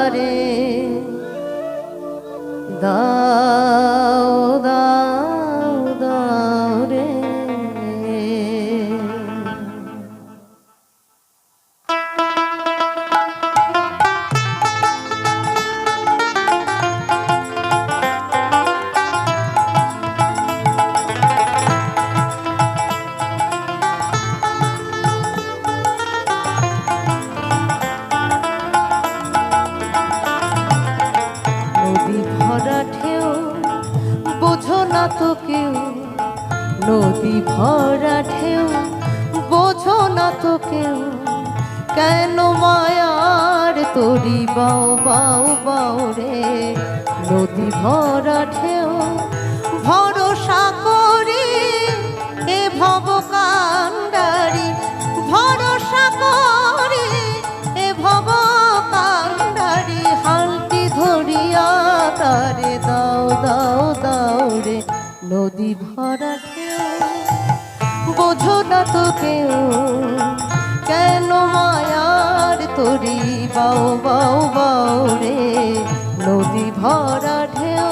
আমারে দাও দাও দাও রে। বোঝো না তো কেউ নদী ভরা ঢেউ, বোঝো না তো কেউ কেন মায়ার তরি বাও বাও বাও রে। নদী ভরা ঢেউ ভরসা করি এ ভব কান্ডারি, ভরসা করি এ ভব কান্ডারি। হালটি ধরিয়া তারে দাও দাও দাও রে। নদী ভরা ঢেউ বোঝো না তো কেউ কেন মায়ার তরি বাও বাও বাও রে। নদী ভরা ঢেউ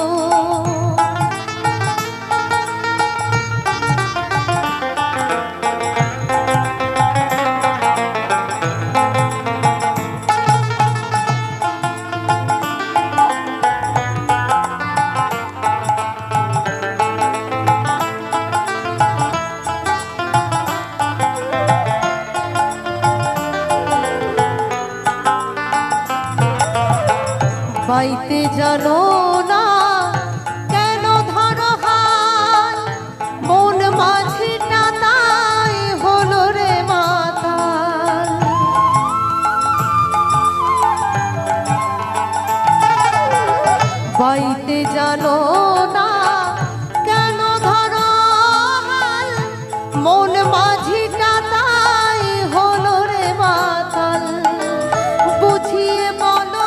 বাইতে জানো না কেন ধরো হাল, মন মাঝিটা তাই হলো রে মাতাল। বাইতে জানো না কেন ধরো হাল, মন মাঝিটা তাই হলো রে মাতাল। বুঝিয়ে বলো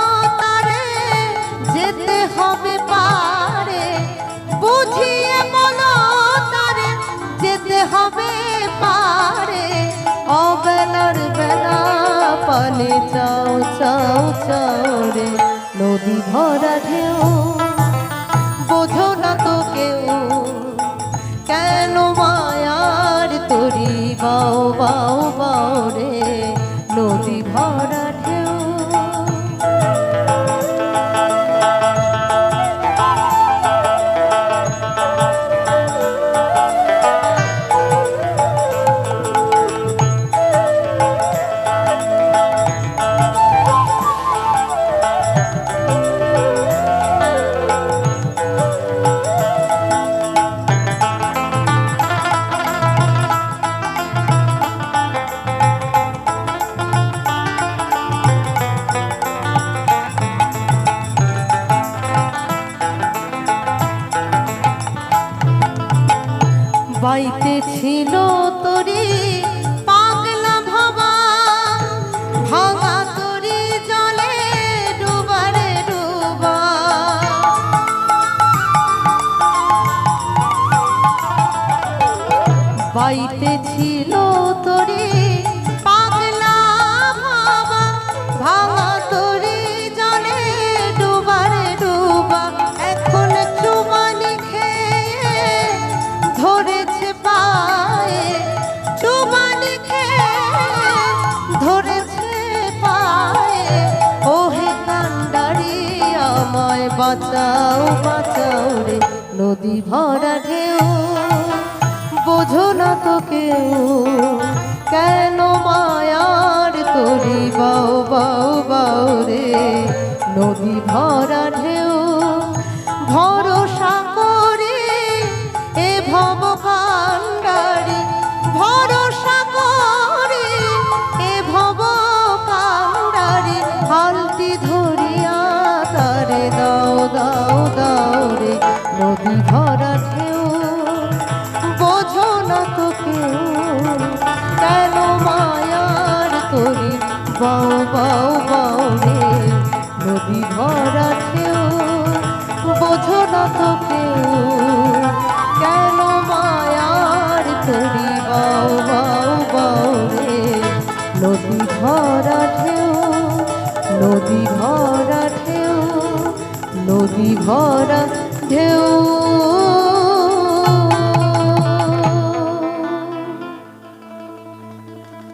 যেতে হবে পারে, বুঝিয়ে বলো তারে যেতে হবে পারে। অবেলার বেলা পালে চাও চাও চাও রে। নদী ভরা ঢেউ বোঝো না তো কেউ কেন মায়ার তরি বাও বাও বাও রে। নদী ভরা ঢেউ বাইতে ছিল তরি পাগলা ভাবা, ভাঙা তরি জলে ডুবারে ডুবা। বাইতে ছিল তরি পাগলা ভাবা, ভাঙা তরি জলে ডুবারে ডুবা। এখন চুমানি খেয়ে ধরেছে পায়ে, চুমানি খেয়ে ধরেছে পায়ে। ওহে কান্ডারি আমায় বাঁচাও বাঁচাও রে। নদী ভরা ঢেউ বোঝো না তো কেউ কেন মায়ার তরি বাও বাও বাও রে। নদী ভরা ঢেউ ভরসা করি এ ভব কান্ডারি, ভরসা করি এ ভব কান্ডারি। হালটি ধরিয়া তারে দাও দাও দাও রে। নদী ভরা ঢেউ বোঝো না তো কেউ কেন মায়ার তরি বাও বাও বাও রে। নদী ভরা ঢেউ বোঝো না তো কেউ কেন মায়ার তরি বাও বাও বাও রে। নদী ভরা ঢেউ, নদী ভরা ঢেউ। ভরা ঢেউ